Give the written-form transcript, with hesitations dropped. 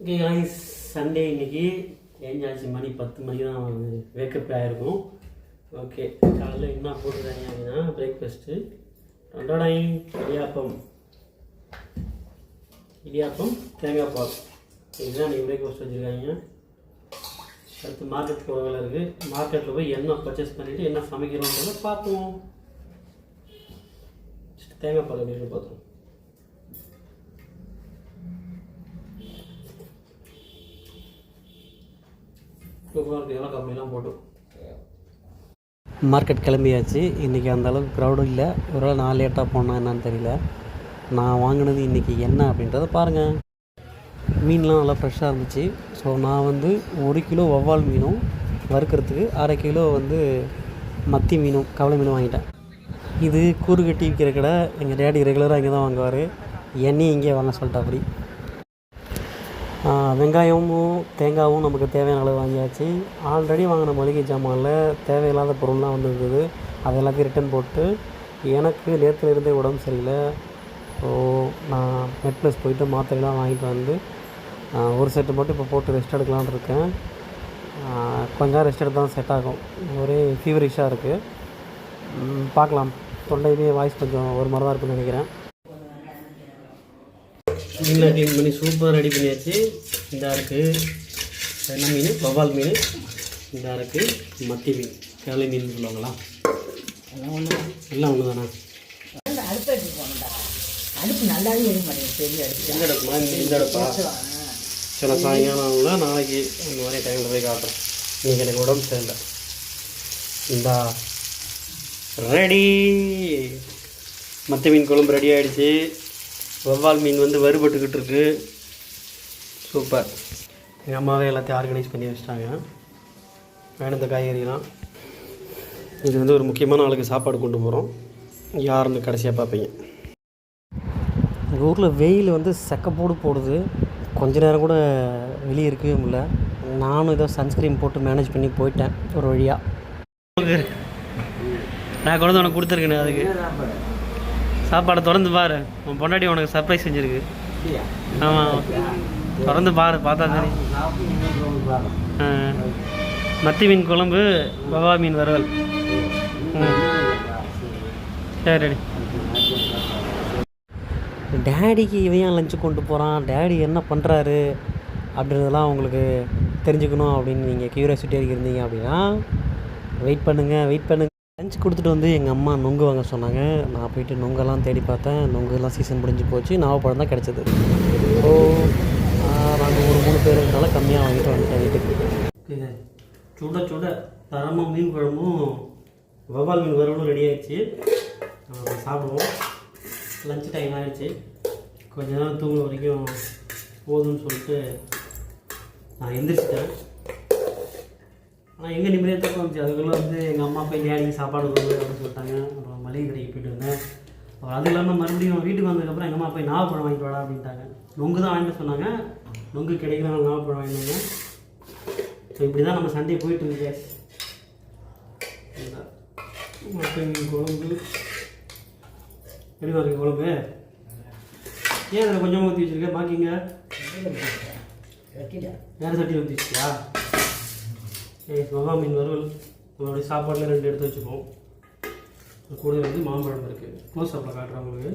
Okay guys, Sunday இன்னைக்கு ஏஞ்சாச்சு. மணி 10 மணிக்கு தான் வேக்கப் ஆகிருக்கும். ஓகே, காலையில் என்ன போட்டுருக்காங்க அப்படின்னா பிரேக்ஃபாஸ்ட்டு இடியாப்பம் தேங்காய் பால். இதுதான் நீங்கள் பிரேக்ஃபாஸ்ட் வச்சுருக்காங்க. அடுத்து மார்க்கெட்டுக்கு ஒரு வேலை இருக்குது. மார்க்கெட்டில் போய் என்ன பர்ச்சேஸ் பண்ணிவிட்டு என்ன சமைக்கிறோன்றதை பார்ப்போம். தேங்காய் பால் அப்படின்னு பார்த்தோம். மார்க்கெட் கிளம்பியாச்சு. இன்றைக்கி அந்த அளவுக்கு க்ரௌடும் இல்லை. ஒரு வேளை நான் லேட்டாக போனேன் என்னன்னு தெரியல. நான் வாங்கினது இன்றைக்கி என்ன அப்படின்றத பாருங்கள். மீன்லாம் நல்லா ஃப்ரெஷ்ஷாக இருந்துச்சு. ஸோ நான் 1 கிலோ வவ்வால் மீனும் வறுக்கிறதுக்கு 1/2 கிலோ மத்தி மீனும் கவலை மீனும் வாங்கிட்டேன். இது கூறு கட்டி விற்கிற கடை. எங்கள் டேடி ரெகுலராக இங்கே தான் வாங்குவார். என்னையும் இங்கே வாங்க சொல்லிட்டா. அப்படி வெங்காயமும் தேங்காயும் நமக்கு தேவையான அளவு வாங்கியாச்சு. ஆல்ரெடி வாங்கின மளிகை ஜாமானில் தேவையில்லாத பொருள்லாம் இருந்தது. அது எல்லாத்தையும் ரிட்டன் போட்டு, எனக்கு நேரத்தில் இருந்தே உடம்பு சரியில்லை. ஸோ நான் நெட் ப்ளஸ் போயிட்டு மாத்திரைலாம் வாங்கிட்டு ஒரு செட்டு மட்டும் இப்போ போட்டு ரெஸ்ட் எடுக்கலான்னு இருக்கேன். கொஞ்சம் ரெஸ்ட் எடுத்து தான் செட் ஆகும். ஒரே ஃபீவரிஷாக இருக்குது. பார்க்கலாம். தொண்டையிலே வாய்ஸ் கொஞ்சம் ஒரு மாதிரி தான் இருக்குன்னு நினைக்கிறேன். மீன்லாம் க்ளீன் பண்ணி சூப்பராக ரெடி பண்ணியாச்சு. இந்த இருக்குது என்ன மீன், வவ்வால் மீன். இந்த இருக்குது மத்தி மீன், கவலை மீன் சொல்லுவாங்களா? எல்லாம் ஒன்று தானே. அடுப்பு நல்லாவே இருக்க மாட்டேங்குது. பெரிய அடுப்பு. எந்த அடுப்புமா? இந்த அடுப்பா? சில சாயங்காலம் நாளைக்கு இந்த மாதிரி டைமில் போய் காட்டுறேன். இன்றைக்கி எனக்கு உடம்பு சரியில்லை. இந்தா ரெடி. மத்தி மீன் குழம்பு ரெடி ஆகிடுச்சு. வவ்வால் மீன் வறுபட்டுக்கிட்டு இருக்கு. சூப்பர். எங்கள் அம்மாவே எல்லாத்தையும் ஆர்கனைஸ் பண்ணி வச்சிட்டாங்க. வேணுந்த காய்கறிலாம். இது ஒரு முக்கியமான ஆளுக்கு சாப்பாடு கொண்டு போகிறோம். யாருன்னு கடைசியாக பார்ப்பீங்க. எங்கள் ஊரில் வெயில் செக்கப்போடு போடுது. கொஞ்ச நேரம் கூட வெளியே இருக்கவே முடியல. நானும் ஏதோ சன்ஸ்க்ரீன் போட்டு மேனேஜ் பண்ணி போயிட்டேன் ஒரு வழியாக. நான் கொண்டு உனக்கு கொடுத்துருக்கேன். அதுக்கு சாப்பாடை திறந்து பாரு. உன் பொண்டாட்டி உனக்கு சர்ப்ரைஸ் செஞ்சுருக்கு. ஆமாம், திறந்து பாரு. பார்த்தா தெரியும். மத்தி மீன் குழம்பு, வவ்வால் மீன் வறுவல். சரி ரெடி. டேடிக்கு இவன் லஞ்சு கொண்டு போகிறான், டேடி என்ன பண்ணுறாரு அப்படின்றதெல்லாம் உங்களுக்கு தெரிஞ்சுக்கணும் அப்படின்னு நீங்கள் க்யூரியாசிட்டியாக இருந்தீங்க அப்படின்னா வெயிட் பண்ணுங்கள். லஞ்ச் கொடுத்துட்டு எங்கள் அம்மா நொங்கு வாங்க சொன்னாங்க. நான் போயிட்டு நொங்கெல்லாம் தேடி பார்த்தேன். நொங்குலாம் சீசன் முடிஞ்சு போச்சு. நாவப்பழம் தான் கிடச்சிது. ஸோ நாங்கள் ஒரு 3 பேருனால கம்மியாக வாங்கிட்டு வந்துட்டேன் வீட்டுக்கு. சுட தரமாக மீன் குழம்பும் வவ்வால் மீன் வறுவலும் ரெடி ஆகிடுச்சு. சாப்பிடுவோம். லஞ்ச் டைம் ஆகிடுச்சு. கொஞ்ச நேரம் தூங்குற வரைக்கும் போதும்னு சொல்லிட்டு நான் எந்திரிச்சிட்டேன். ஆனால் எங்கே நிம்மதியாக தூக்கம் வந்துச்சு. அதுக்குள்ளே எங்கள் அம்மா போய் டேடிக்கு சாப்பாடு கொடுங்க அப்படின்னு சொல்லிட்டாங்க. அப்புறம் மளிகை கடைக்கு போய்ட்டு வந்தேன். அப்புறம் அது இல்லாமல் மறுபடியும் வீட்டுக்கு வந்ததுக்கப்புறம் எங்கள் அம்மா போய் நாவப்பழம் வாங்கிட்டு வாடா அப்படின்ட்டாங்க. நொங்கு தான் வாங்கிட்டு சொன்னாங்க. நொங்கு கிடைக்கலாம், நாவப்பழம் வாங்கினாங்க. ஸோ இப்படி தான் நம்ம சண்டே போயிட்டு இருக்கு. மட்டன் குழம்பு எப்படி பாருங்க. குழம்பு ஏன் அதில் கொஞ்சமாக ஊற்றி வச்சுருக்கேன். பாக்கிங்க வேறு சட்டியில் ஊற்றி வச்சுக்கியா? வவ்வால் மீன் வறுவல். நம்மளுடைய சாப்பாட்டில் 2 எடுத்து வச்சுப்போம். கூட மாம்பழம் இருக்குது. க்ளோஸ் அப்பில் காட்டுறேன் உங்களுக்கு.